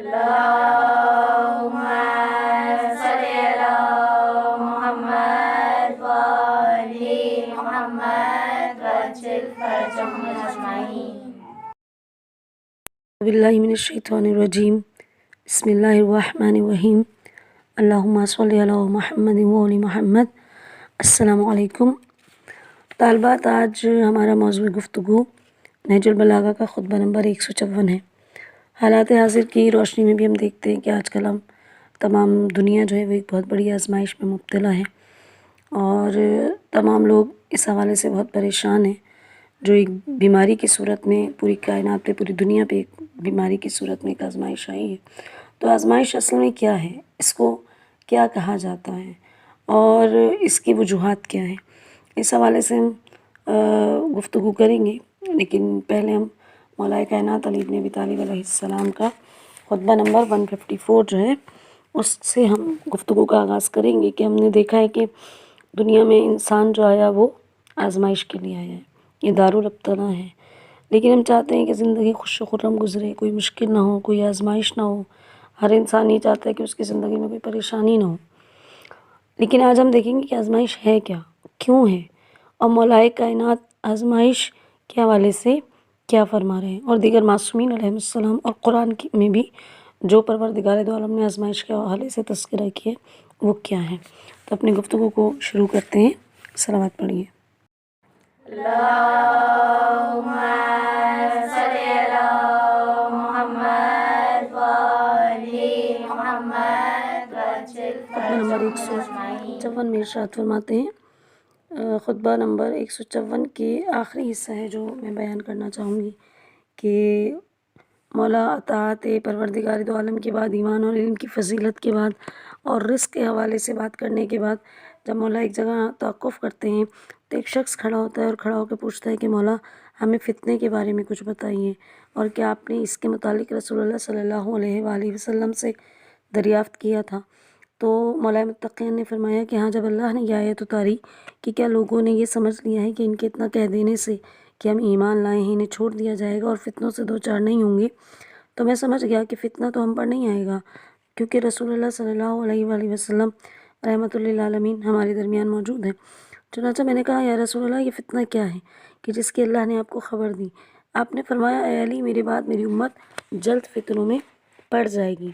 اللهم صل على محمد وآل محمد وعجل فرجهم أجمعين. باللہ من الشیطان الرجیم. بسم اللہ الرحمن الرحیم. اللہم صلی علی محمد وآل محمد. السلام علیکم طالبات. آج ہمارا موضوع گفتگو نہج البلاغہ کا خطبہ نمبر 154 ہے. حالات حاضر کی روشنی میں بھی ہم دیکھتے ہیں کہ آج کل ہم تمام دنیا جو ہے وہ ایک بہت بڑی آزمائش میں مبتلا ہے اور تمام لوگ اس حوالے سے بہت پریشان ہیں. جو ایک بیماری کی صورت میں پوری کائنات پہ، پوری دنیا پہ ایک بیماری کی صورت میں ایک آزمائش آئی ہے. تو آزمائش اصل میں کیا ہے، اس کو کیا کہا جاتا ہے اور اس کی وجوہات کیا ہیں، اس حوالے سے ہم گفتگو کریں گے. لیکن پہلے ہم مولا کائنات علی بن ابی طالب علیہ السلام کا خطبہ نمبر 154 جو ہے اس سے ہم گفتگو کا آغاز کریں گے کہ ہم نے دیکھا ہے کہ دنیا میں انسان جو آیا وہ آزمائش کے لیے آیا ہے، یہ دارالابتلاء ہے. لیکن ہم چاہتے ہیں کہ زندگی خوش و خرم گزرے، کوئی مشکل نہ ہو، کوئی آزمائش نہ ہو. ہر انسان یہ چاہتا ہے کہ اس کی زندگی میں کوئی پریشانی نہ ہو. لیکن آج ہم دیکھیں گے کہ آزمائش ہے کیا، کیوں ہے، اور مولا کائنات آزمائش کے حوالے سے کیا فرما رہے ہیں، اور دیگر معصومین علیہ السلام اور قرآن میں بھی جو پروردگار دو عالم نے آزمائش کے حوالے سے تذکرہ کیا وہ کیا ہے. تو اپنی گفتگو کو شروع کرتے ہیں. صلوات پڑھیے. اللهم صل على محمد وآل محمد وعجل خطبہ نمبر فرجهم أجمعين. 154 میں ارشاد فرماتے ہیں. خطبہ نمبر 154 کے آخری حصہ ہے جو میں بیان کرنا چاہوں گی کہ مولا اطاعت پروردگار دو عالم کے بعد، ایمان اور علم کی فضیلت کے بعد اور رزق کے حوالے سے بات کرنے کے بعد جب مولا ایک جگہ توقف کرتے ہیں تو ایک شخص کھڑا ہوتا ہے اور کھڑا ہو کے پوچھتا ہے کہ مولا ہمیں فتنے کے بارے میں کچھ بتائیے، اور کیا آپ نے اس کے متعلق رسول اللہ صلی اللہ علیہ وآلہ وسلم سے دریافت کیا تھا؟ تو مولا متقین نے فرمایا کہ ہاں، جب اللہ نے یہ آیت اتاری کہ کیا لوگوں نے یہ سمجھ لیا ہے کہ ان کے اتنا کہہ دینے سے کہ ہم ایمان لائے ہیں انہیں چھوڑ دیا جائے گا اور فتنوں سے دو چار نہیں ہوں گے، تو میں سمجھ گیا کہ فتنہ تو ہم پر نہیں آئے گا، کیونکہ رسول اللہ صلی اللہ علیہ وآلہ وسلم رحمۃ للعالمین ہمارے درمیان موجود ہیں. چنانچہ میں نے کہا یا رسول اللہ یہ فتنہ کیا ہے کہ جس کی اللہ نے آپ کو خبر دی؟ آپ نے فرمایا اے علی میرے بعد میری امت جلد فتنوں میں پڑ جائے گی.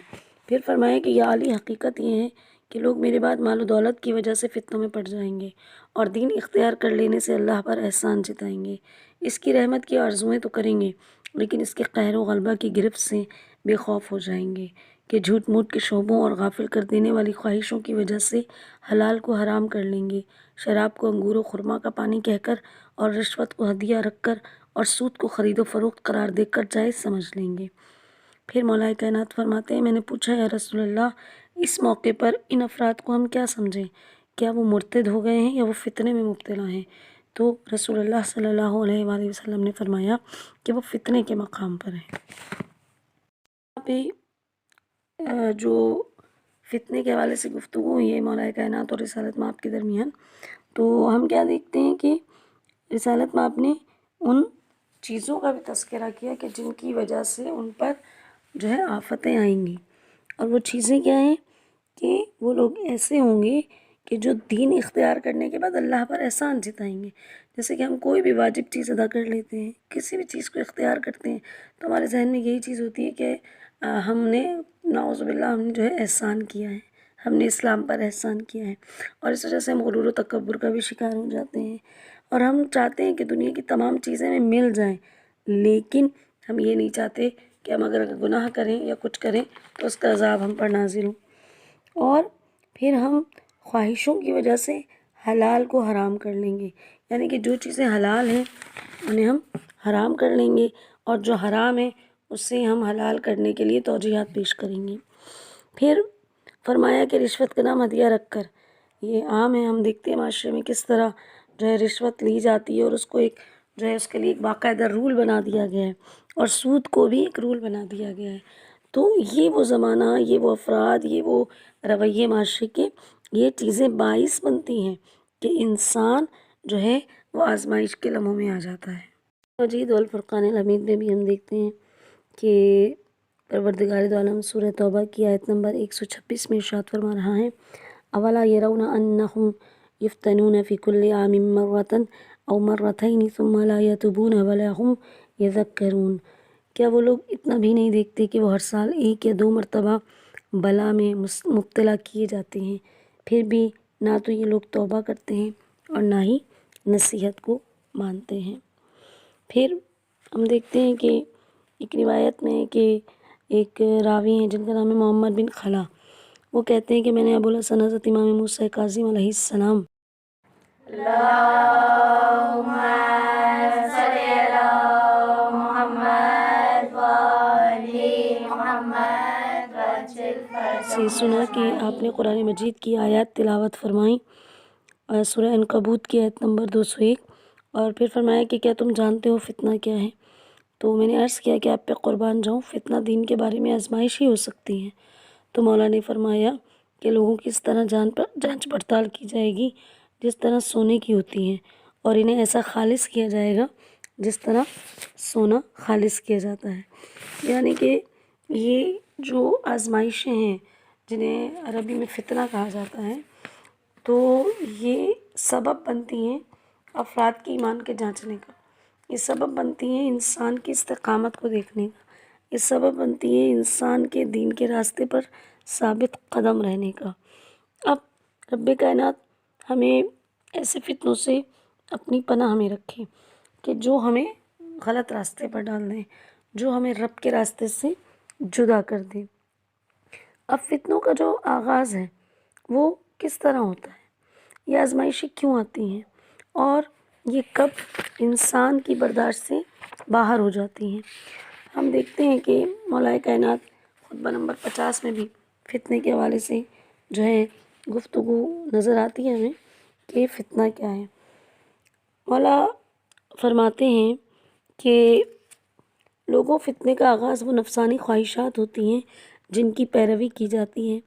پھر فرمایا کہ یا علی حقیقت یہ ہے کہ لوگ میرے بعد مال و دولت کی وجہ سے فتنوں میں پڑ جائیں گے اور دین اختیار کر لینے سے اللہ پر احسان جتائیں گے، اس کی رحمت کی آرزوئیں تو کریں گے لیکن اس کے قہر و غلبہ کی گرفت سے بے خوف ہو جائیں گے کہ جھوٹ موٹ کے شعبوں اور غافل کر دینے والی خواہشوں کی وجہ سے حلال کو حرام کر لیں گے، شراب کو انگور و خرما کا پانی کہہ کر اور رشوت کو ہدیہ رکھ کر اور سود کو خرید و فروخت قرار دے کر جائز سمجھ لیں گے. پھر مولا کائنات فرماتے ہیں میں نے پوچھا یا رسول اللہ اس موقع پر ان افراد کو ہم کیا سمجھیں، کیا وہ مرتد ہو گئے ہیں یا وہ فتنے میں مبتلا ہیں؟ تو رسول اللہ صلی اللہ علیہ وآلہ وسلم نے فرمایا کہ وہ فتنے کے مقام پر ہیں. یہاں پہ جو فتنے کے حوالے سے گفتگو ہوئی ہے مولا کائنات اور رسالت مآب کے درمیان، تو ہم کیا دیکھتے ہیں کہ رسالت مآب نے ان چیزوں کا بھی تذکرہ کیا کہ جن کی وجہ سے ان پر جو ہے آفتیں آئیں گی، اور وہ چیزیں کیا ہیں کہ وہ لوگ ایسے ہوں گے کہ جو دین اختیار کرنے کے بعد اللہ پر احسان جتائیں گے. جیسے کہ ہم کوئی بھی واجب چیز ادا کر لیتے ہیں، کسی بھی چیز کو اختیار کرتے ہیں تو ہمارے ذہن میں یہی چیز ہوتی ہے کہ ہم نے نعوذ باللہ ہم نے جو ہے احسان کیا ہے، ہم نے اسلام پر احسان کیا ہے، اور اس وجہ سے ہم غرور و تکبر کا بھی شکار ہو جاتے ہیں اور ہم چاہتے ہیں کہ دنیا کی تمام چیزیں ہمیں مل جائیں، لیکن ہم یہ نہیں چاہتے کہ ہم اگر گناہ کریں یا کچھ کریں تو اس کا عذاب ہم پر نازل ہو. اور پھر ہم خواہشوں کی وجہ سے حلال کو حرام کر لیں گے، یعنی کہ جو چیزیں حلال ہیں انہیں ہم حرام کر لیں گے اور جو حرام ہے اسے ہم حلال کرنے کے لیے توجیہات پیش کریں گے. پھر فرمایا کہ رشوت کا نام ہدیہ رکھ کر، یہ عام ہے، ہم دیکھتے ہیں معاشرے میں کس طرح جو ہے رشوت لی جاتی ہے اور اس کو ایک جو ہے اس کے لیے ایک باقاعدہ رول بنا دیا گیا ہے اور سود کو بھی ایک رول بنا دیا گیا ہے. تو یہ وہ زمانہ، یہ وہ افراد، یہ وہ رویے معاشرے کے، یہ چیزیں باعث بنتی ہیں کہ انسان جو ہے وہ آزمائش کے لمحوں میں آ جاتا ہے. مجید والفرقان الحمید میں بھی ہم دیکھتے ہیں کہ پروردگار دو عالم سورہ توبہ کی آیت نمبر 126 میں ارشاد فرما رہا ہے، اولا یرون انہم یفتنون فی کل عام مرۃ او مرتین ثم لا یتوبون ولا هم یذکرون۔ کیا وہ لوگ اتنا بھی نہیں دیکھتے کہ وہ ہر سال 1 یا 2 مرتبہ بلا میں مبتلا کیے جاتے ہیں، پھر بھی نہ تو یہ لوگ توبہ کرتے ہیں اور نہ ہی نصیحت کو مانتے ہیں۔ پھر ہم دیکھتے ہیں کہ ایک روایت میں کہ ایک راوی ہیں جن کا نام ہے محمد بن خلا، وہ کہتے ہیں کہ میں نے ابوالحسن حضرت امام موسیٰ کاظم علیہ السلام اللہم صلی علی محمد وآلِ محمد وجل سے فرجہ سنا کہ آپ نے قرآن مجید کی آیات تلاوت فرمائیں، سورہ عنکبوت کی آیت نمبر 201، اور پھر فرمایا کہ کیا تم جانتے ہو فتنہ کیا ہے؟ تو میں نے عرض کیا کہ آپ پہ قربان جاؤں، فتنہ دین کے بارے میں آزمائش ہی ہو سکتی ہے۔ تو مولا نے فرمایا کہ لوگوں کی اس طرح جانچ پڑتال کی جائے گی جس طرح سونے کی ہوتی ہے، اور انہیں ایسا خالص کیا جائے گا جس طرح سونا خالص کیا جاتا ہے۔ یعنی کہ یہ جو آزمائشیں ہیں جنہیں عربی میں فتنہ کہا جاتا ہے، تو یہ سبب بنتی ہیں افراد کی ایمان کے جانچنے کا، یہ سبب بنتی ہیں انسان کی استقامت کو دیکھنے کا، یہ سبب بنتی ہیں انسان کے دین کے راستے پر ثابت قدم رہنے کا۔ اب رب کائنات ہمیں ایسے فتنوں سے اپنی پناہ میں رکھے کہ جو ہمیں غلط راستے پر ڈال دیں، جو ہمیں رب کے راستے سے جدا کر دیں۔ اب فتنوں کا جو آغاز ہے وہ کس طرح ہوتا ہے، یہ آزمائشیں کیوں آتی ہیں، اور یہ کب انسان کی برداشت سے باہر ہو جاتی ہیں؟ ہم دیکھتے ہیں کہ مولا کائنات خطبہ نمبر 50 میں بھی فتنے کے حوالے سے جو ہے گفتگو نظر آتی ہے ہمیں کہ فتنہ کیا ہے۔ مولا فرماتے ہیں کہ لوگوں، فتنے کا آغاز وہ نفسانی خواہشات ہوتی ہیں جن کی پیروی کی جاتی ہے،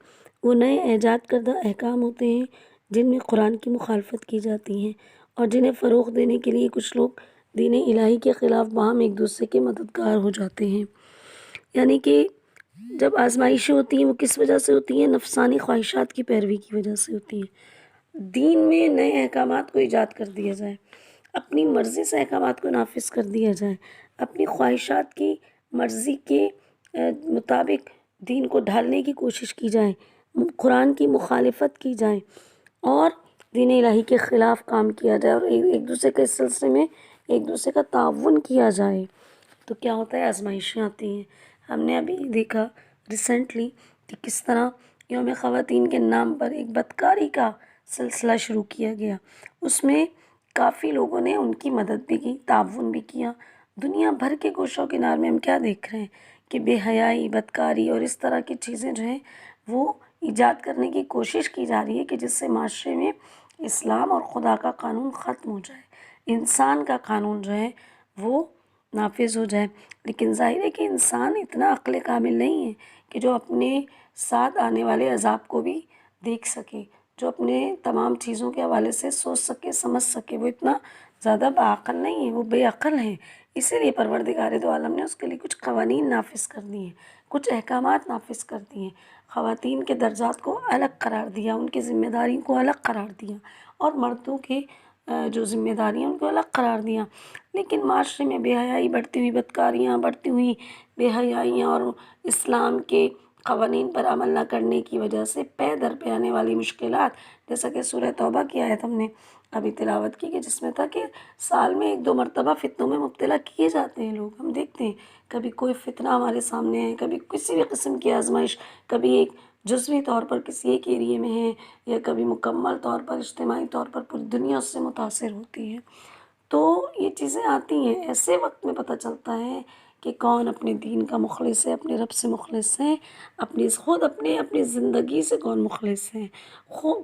وہ نئے ایجاد کردہ احکام ہوتے ہیں جن میں قرآن کی مخالفت کی جاتی ہے، اور جنہیں فروغ دینے کے لیے کچھ لوگ دین الہی کے خلاف باہم ایک دوسرے کے مددگار ہو جاتے ہیں۔ یعنی کہ جب آزمائشیں ہوتی ہیں وہ کس وجہ سے ہوتی ہیں؟ نفسانی خواہشات کی پیروی کی وجہ سے ہوتی ہیں۔ دین میں نئے احکامات کو ایجاد کر دیا جائے، اپنی مرضی سے احکامات کو نافذ کر دیا جائے، اپنی خواہشات کی مرضی کے مطابق دین کو ڈھالنے کی کوشش کی جائے، قرآن کی مخالفت کی جائے، اور دین الہی کے خلاف کام کیا جائے، اور ایک دوسرے کے سلسلے میں ایک دوسرے کا تعاون کیا جائے، تو کیا ہوتا ہے؟ آزمائشیں آتی ہیں۔ ہم نے ابھی دیکھا ریسنٹلی کہ کس طرح یوم خواتین کے نام پر ایک بدکاری کا سلسلہ شروع کیا گیا، اس میں کافی لوگوں نے ان کی مدد بھی کی، تعاون بھی کیا۔ دنیا بھر کے گوشہ و کنار میں ہم کیا دیکھ رہے ہیں کہ بے حیائی، بدکاری اور اس طرح کی چیزیں جو ہیں وہ ایجاد کرنے کی کوشش کی جا رہی ہے کہ جس سے معاشرے میں اسلام اور خدا کا قانون ختم ہو جائے، انسان کا قانون جو ہے وہ نافذ ہو جائے۔ لیکن ظاہر ہے کہ انسان اتنا عقل کامل نہیں ہے کہ جو اپنے ساتھ آنے والے عذاب کو بھی دیکھ سکے، جو اپنے تمام چیزوں کے حوالے سے سوچ سکے، سمجھ سکے، وہ اتنا زیادہ باعقل نہیں ہے، وہ بے عقل ہے۔ اسی لیے پروردگار دو عالم نے اس کے لیے کچھ قوانین نافذ کر دیے ہیں، کچھ احکامات نافذ کر دیے ہیں، خواتین کے درجات کو الگ قرار دیا، ان کی ذمہ داری کو الگ قرار دیا، اور مردوں کے جو ذمہ داریاں ان کو الگ قرار دیا۔ لیکن معاشرے میں بے حیائی بڑھتی ہوئی، بدکاریاں بڑھتی ہوئی، بے حیائیاں اور اسلام کے قوانین پر عمل نہ کرنے کی وجہ سے پے در پہ آنے والی مشکلات، جیسا کہ سورہ توبہ کی آیت ہم نے ابھی تلاوت کی کہ جس میں تھا کہ سال میں 1-2 مرتبہ فتنوں میں مبتلا کیے جاتے ہیں لوگ۔ ہم دیکھتے ہیں کبھی کوئی فتنہ ہمارے سامنے ہے، کبھی کسی بھی قسم کی آزمائش، کبھی ایک جزوی طور پر کسی ایک ایریے میں ہے، یا کبھی مکمل طور پر اجتماعی طور پر پوری دنیا اس سے متاثر ہوتی ہے۔ تو یہ چیزیں آتی ہیں، ایسے وقت میں پتہ چلتا ہے کہ کون اپنے دین کا مخلص ہے، اپنے رب سے مخلص ہے، اپنی زندگی سے کون مخلص ہے،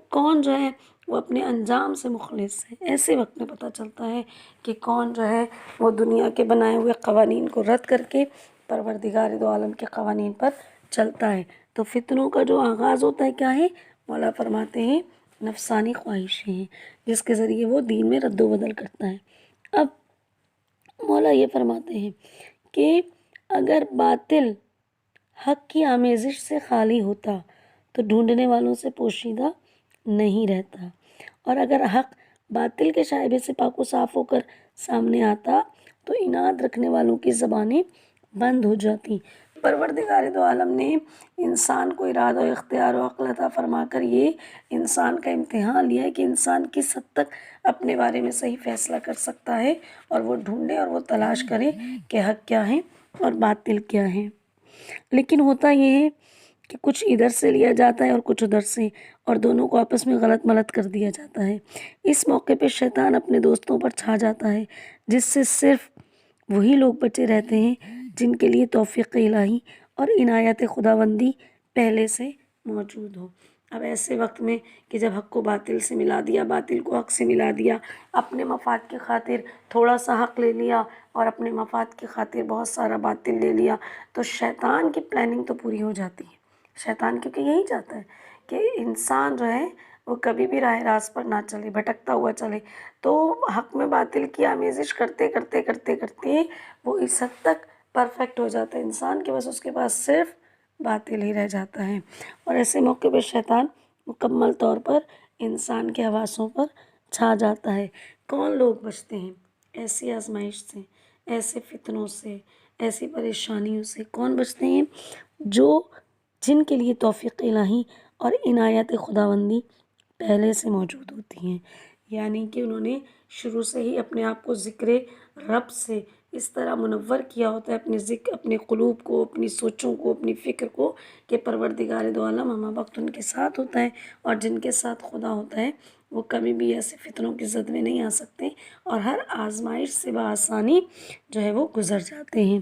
کون جو ہے وہ اپنے انجام سے مخلص ہے۔ ایسے وقت میں پتہ چلتا ہے کہ کون جو ہے وہ دنیا کے بنائے ہوئے قوانین کو رد کر کے پروردگار دو عالم کے قوانین پر چلتا ہے۔ تو فتنوں کا جو آغاز ہوتا ہے کیا ہے؟ مولا فرماتے ہیں نفسانی خواہشیں ہیں، جس کے ذریعے وہ دین میں رد و بدل کرتا ہے۔ اب مولا یہ فرماتے ہیں کہ اگر باطل حق کی آمیزش سے خالی ہوتا تو ڈھونڈنے والوں سے پوشیدہ نہیں رہتا، اور اگر حق باطل کے شائبے سے پاک و صاف ہو کر سامنے آتا تو اناد رکھنے والوں کی زبانیں بند ہو جاتی۔ پروردگار دو عالم نے انسان کو ارادہ و اختیار و عقل عطا فرما کر یہ انسان کا امتحان لیا ہے کہ انسان کس حد تک اپنے بارے میں صحیح فیصلہ کر سکتا ہے، اور وہ ڈھونڈے اور وہ تلاش کرے کہ حق کیا ہے اور باطل کیا ہے۔ لیکن ہوتا یہ ہے کہ کچھ ادھر سے لیا جاتا ہے اور کچھ ادھر سے، اور دونوں کو آپس میں غلط ملط کر دیا جاتا ہے۔ اس موقع پہ شیطان اپنے دوستوں پر چھا جاتا ہے، جس سے صرف وہی لوگ بچے رہتے ہیں جن کے لیے توفیق الہی اور عنایت خداوندی پہلے سے موجود ہو۔ اب ایسے وقت میں کہ جب حق کو باطل سے ملا دیا، باطل کو حق سے ملا دیا، اپنے مفاد کی خاطر تھوڑا سا حق لے لیا اور اپنے مفاد کی خاطر بہت سارا باطل لے لیا، تو شیطان کی پلاننگ تو پوری ہو جاتی ہے۔ شیطان کیونکہ یہی چاہتا ہے کہ انسان جو ہے وہ کبھی بھی راہ راست پر نہ چلے، بھٹکتا ہوا چلے، تو حق میں باطل کی آمیزش کرتے کرتے کرتے کرتے وہ اس حد تک پرفیکٹ ہو جاتا ہے انسان کہ بس اس کے پاس صرف باطل ہی رہ جاتا ہے۔ اور ایسے موقع پہ شیطان مکمل طور پر انسان کے حواسوں پر چھا جاتا ہے۔ کون لوگ بچتے ہیں ایسی آزمائش سے، ایسے فتنوں سے، ایسی پریشانیوں سے؟ کون بچتے ہیں؟ جن کے لیے توفیق الہی اور عنایت خداوندی پہلے سے موجود ہوتی ہیں، یعنی کہ انہوں نے شروع سے ہی اپنے آپ کو ذکر رب سے اس طرح منور کیا ہوتا ہے، اپنے قلوب کو، اپنی سوچوں کو، اپنی فکر کو، کہ پروردگار دو عالم ہمہ وقت ان کے ساتھ ہوتا ہے، اور جن کے ساتھ خدا ہوتا ہے وہ کبھی بھی ایسے فتنوں کی زد میں نہیں آ سکتے، اور ہر آزمائش سے بآسانی جو ہے وہ گزر جاتے ہیں۔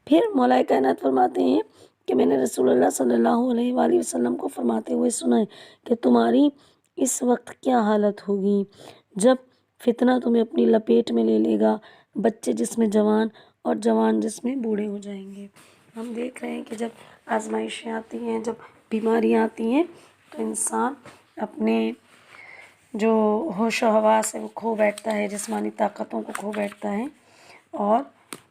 پھر مولا کائنات فرماتے ہیں کہ میں نے رسول اللہ صلی اللہ علیہ وآلہ وسلم کو فرماتے ہوئے سنا ہے کہ تمہاری اس وقت کیا حالت ہوگی جب فتنہ تمہیں اپنی لپیٹ میں لے لے گا، بچے جس میں جوان اور جوان جس میں بوڑھے ہو جائیں گے۔ ہم دیکھ رہے ہیں کہ جب آزمائشیں آتی ہیں، جب بیماریاں آتی ہیں، تو انسان اپنے جو ہوش و حواس ہے وہ کھو بیٹھتا ہے، جسمانی طاقتوں کو کھو بیٹھتا ہے، اور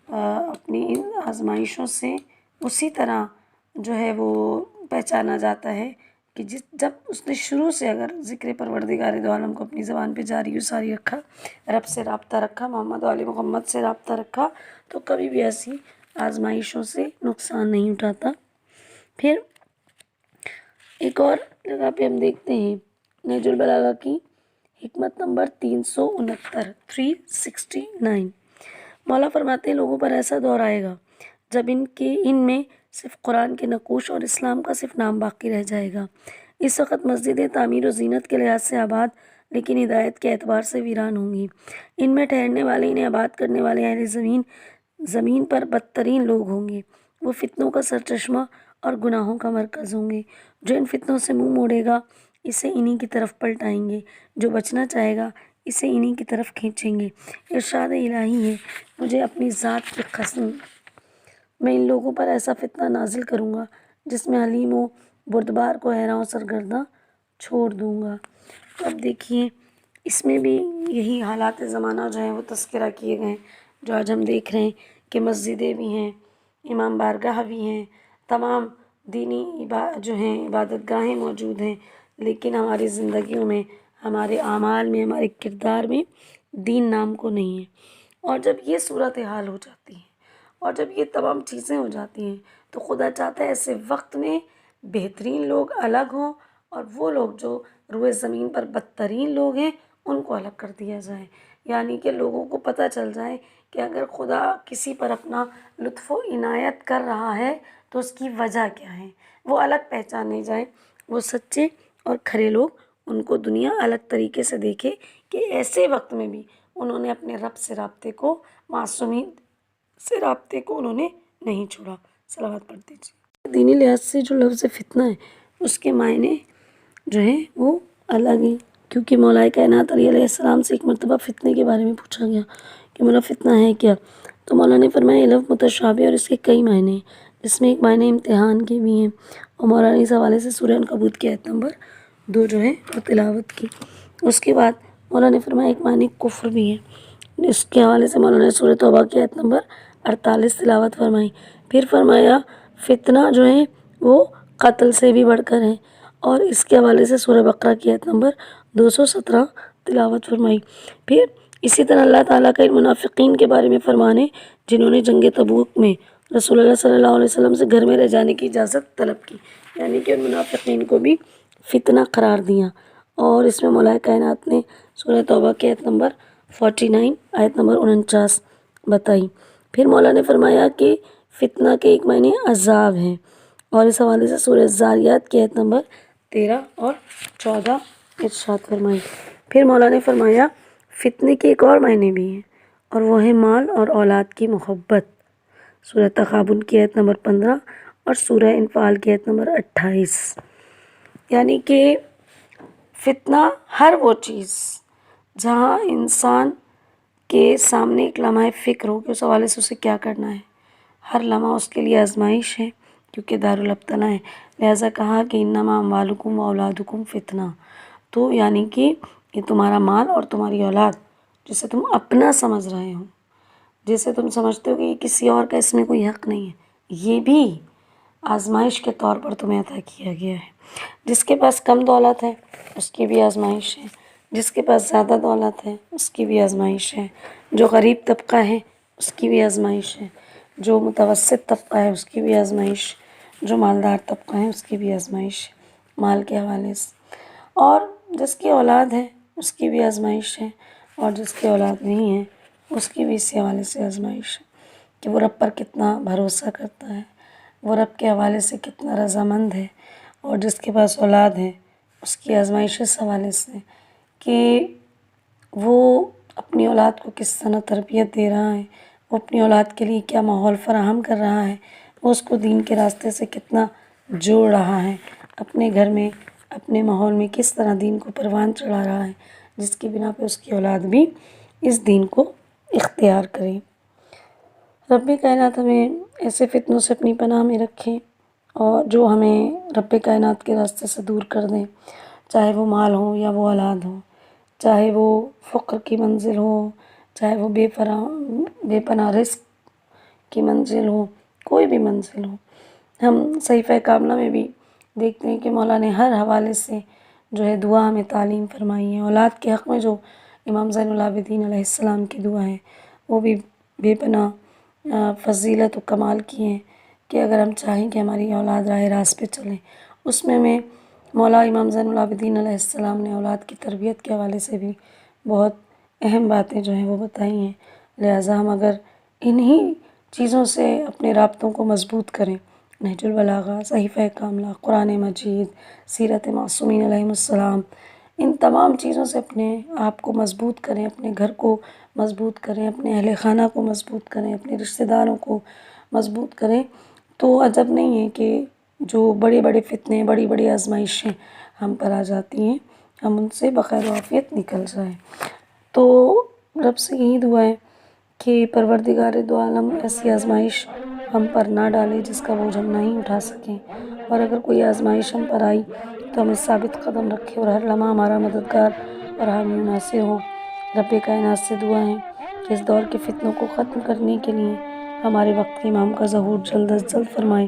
اپنی ان آزمائشوں سے اسی طرح جو ہے وہ پہچانا جاتا ہے کہ جب اس نے شروع سے اگر ذکر پروردگار دو عالم کو اپنی زبان پہ جاری و ساری رکھا، رب سے رابطہ رکھا، محمد و آل محمد سے رابطہ رکھا، تو کبھی بھی ایسی آزمائشوں سے نقصان نہیں اٹھاتا۔ پھر ایک اور جگہ پہ ہم دیکھتے ہیں نہج البلاغہ کی حکمت نمبر 369، مولا فرماتے ہیں لوگوں پر ایسا دور آئے گا جب ان میں صرف قرآن کے نقوش اور اسلام کا صرف نام باقی رہ جائے گا۔ اس وقت مسجدیں تعمیر و زینت کے لحاظ سے آباد لیکن ہدایت کے اعتبار سے ویران ہوں گی۔ ان میں ٹھہرنے والے، انہیں آباد کرنے والے اہل زمین پر بدترین لوگ ہوں گے۔ وہ فتنوں کا سرچشمہ اور گناہوں کا مرکز ہوں گے۔ جو ان فتنوں سے منہ موڑے گا اسے انہی کی طرف پلٹائیں گے، جو بچنا چاہے گا اسے انہی کی طرف کھینچیں گے۔ ارشاد الہی ہے، مجھے اپنی ذات کی قسم، میں ان لوگوں پر ایسا فتنہ نازل کروں گا جس میں حلیم و بردبار کو حیراں و سرگرداں چھوڑ دوں گا۔ تو اب دیکھیے اس میں بھی یہی حالات زمانہ جو ہیں وہ تذکرہ کیے گئے ہیں، جو آج ہم دیکھ رہے ہیں کہ مسجدیں بھی ہیں، امام بارگاہ بھی ہیں، تمام دینی جو ہیں عبادت گاہیں موجود ہیں، لیکن ہماری زندگیوں میں، ہمارے اعمال میں، ہمارے کردار میں دین نام کو نہیں ہے۔ اور جب یہ صورتحال ہو جاتی ہے اور جب یہ تمام چیزیں ہو جاتی ہیں تو خدا چاہتا ہے ایسے وقت میں بہترین لوگ الگ ہوں، اور وہ لوگ جو روئے زمین پر بدترین لوگ ہیں ان کو الگ کر دیا جائے، یعنی کہ لوگوں کو پتہ چل جائے کہ اگر خدا کسی پر اپنا لطف و عنایت کر رہا ہے تو اس کی وجہ کیا ہے، وہ الگ پہچانے جائیں، وہ سچے اور کھرے لوگ ان کو دنیا الگ طریقے سے دیکھے کہ ایسے وقت میں بھی انہوں نے اپنے رب سے رابطے کو، معصومین سے رابطے کو انہوں نے نہیں چھوڑا۔ صلوات پڑھ دیجیے۔ دینی لحاظ سے جو لفظ فتنہ ہے اس کے معنی جو ہیں وہ الگ ہیں، کیونکہ مولا کائنات علیہ السلام سے ایک مرتبہ فتنے کے بارے میں پوچھا گیا کہ مولا فتنہ ہے کیا؟ تو مولا نے فرمایا یہ لفظ متشابہ اور اس کے کئی معنی ہیں، جس میں ایک معنی امتحان کے بھی ہیں، اور مولا نے اس حوالے سے سورہ عنکبوت کی آیت نمبر 2 جو ہے وہ تلاوت کی۔ اس کے بعد مولا نے فرمایا ایک معنی کفر بھی ہے، اس کے حوالے سے مولا نے سورہ توبہ کی آیت نمبر 48 تلاوت فرمائی۔ پھر فرمایا فتنہ جو ہے وہ قتل سے بھی بڑھ کر ہے، اور اس کے حوالے سے سورہ بقرہ کی آیت نمبر 217 تلاوت فرمائی۔ پھر اسی طرح اللہ تعالیٰ کا ان منافقین کے بارے میں فرمان ہے جنہوں نے جنگ تبوک میں رسول اللہ صلی اللہ علیہ وسلم سے گھر میں رہ جانے کی اجازت طلب کی، یعنی کہ ان منافقین کو بھی فتنہ قرار دیا، اور اس میں مولا کائنات نے سورہ توبہ کی آیت نمبر 49 آیت نمبر 49 بتائی۔ پھر مولا نے فرمایا کہ فتنہ کے ایک معنی عذاب ہیں، اور اس حوالے سے سورہ زاریات کی آیت نمبر 13 اور 14 ارشاد فرمائی۔ پھر مولا نے فرمایا فتنے کے ایک اور معنی بھی ہیں، اور وہ ہے مال اور اولاد کی محبت، سورہ تغابن کی آیت نمبر 15 اور سورہ انفال کی آیت نمبر 28۔ یعنی کہ فتنہ ہر وہ چیز جہاں انسان کے سامنے ایک لمحہ فکر ہو کہ اس حوالے سے اسے کیا کرنا ہے، ہر لمحہ اس کے لیے آزمائش ہے، کیونکہ دارالابتلاء ہے، لہٰذا کہا کہ انما اموالکم و اولادکم فتنہ، تو یعنی کہ یہ تمہارا مال اور تمہاری اولاد جسے تم اپنا سمجھ رہے ہو، جسے تم سمجھتے ہو کہ یہ کسی اور کا اس میں کوئی حق نہیں ہے، یہ بھی آزمائش کے طور پر تمہیں عطا کیا گیا ہے۔ جس کے پاس کم دولت ہے اس کی بھی آزمائش ہے، جس کے پاس زیادہ دولت ہے اس کی بھی آزمائش ہے، جو غریب طبقہ ہے اس کی بھی آزمائش ہے، جو متوسط طبقہ ہے اس کی بھی آزمائش، جو مالدار طبقہ ہے اس کی بھی آزمائش ہے مال کے حوالے سے، اور جس کی اولاد ہے اس کی بھی آزمائش ہے، اور جس کی اولاد نہیں ہے اس کی بھی اسی حوالے سے آزمائش ہے کہ وہ رب پر کتنا بھروسہ کرتا ہے، وہ رب کے حوالے سے کتنا رضامند ہے، اور جس کے پاس اولاد ہے اس کی آزمائش اس حوالے سے کہ وہ اپنی اولاد کو کس طرح تربیت دے رہا ہے، وہ اپنی اولاد کے لیے کیا ماحول فراہم کر رہا ہے، وہ اس کو دین کے راستے سے کتنا جوڑ رہا ہے، اپنے گھر میں اپنے ماحول میں کس طرح دین کو پروان چڑھا رہا ہے، جس کی بنا پہ اس کی اولاد بھی اس دین کو اختیار کرے۔ رب کائنات ہمیں ایسے فتنوں سے اپنی پناہ میں رکھیں، اور جو ہمیں رب کائنات کے راستے سے دور کر دیں، چاہے وہ مال ہو یا وہ اولاد ہو، چاہے وہ فقر کی منزل ہو، چاہے وہ بے پناہ رزق کی منزل ہو، کوئی بھی منزل ہو۔ ہم صحیفہ کاملہ میں بھی دیکھتے ہیں کہ مولا نے ہر حوالے سے جو ہے دعا ہمیں تعلیم فرمائی ہے۔ اولاد کے حق میں جو امام زین العابدین علیہ السلام کی دعا ہے وہ بھی بے پناہ فضیلت و کمال کی ہیں کہ اگر ہم چاہیں کہ ہماری اولاد راہ راست پہ چلیں، اس میں مولا امام زین العابدین علیہ السلام نے اولاد کی تربیت کے حوالے سے بھی بہت اہم باتیں جو ہیں وہ بتائی ہیں۔ لہٰذا ہم اگر انہی چیزوں سے اپنے رابطوں کو مضبوط کریں، نہج البلاغہ، صحیفہ کاملہ، قرآن مجید، سیرت معصومین علیہم السلام، ان تمام چیزوں سے اپنے آپ کو مضبوط کریں، اپنے گھر کو مضبوط کریں، اپنے اہل خانہ کو مضبوط کریں، اپنے رشتہ داروں کو مضبوط کریں، تو عجب نہیں ہے کہ جو بڑے بڑے فتنے، بڑی بڑی آزمائشیں ہم پر آ جاتی ہیں، ہم ان سے بخیر و عافیت نکل جائیں۔ تو رب سے یہی دعا ہے کہ پروردگار دو عالم ایسی آزمائش ہم پر نہ ڈالے جس کا بوجھ ہم نہیں اٹھا سکیں، اور اگر کوئی آزمائش ہم پر آئی تو ہمیں ثابت قدم رکھے اور ہر لمحہ ہمارا مددگار اور حامی و ناصر ہو۔ رب کائنات سے دعا ہے کہ اس دور کے فتنوں کو ختم کرنے کے لیے ہمارے وقت کے امام کا ظہور جلد از جلد فرمائے،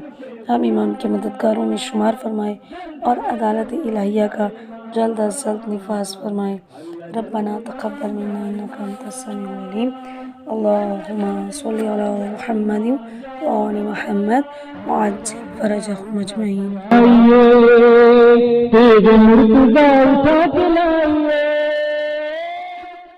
ہم امام کے مددگاروں میں شمار فرمائے، اور عدالت الہیہ کا جلد از جلد نفاذ فرمائے۔ ربنا تقبل منا انک انت السمیع العلیم، اللہم صل علی محمد وآل محمد وعجل فرجهم اجمعین۔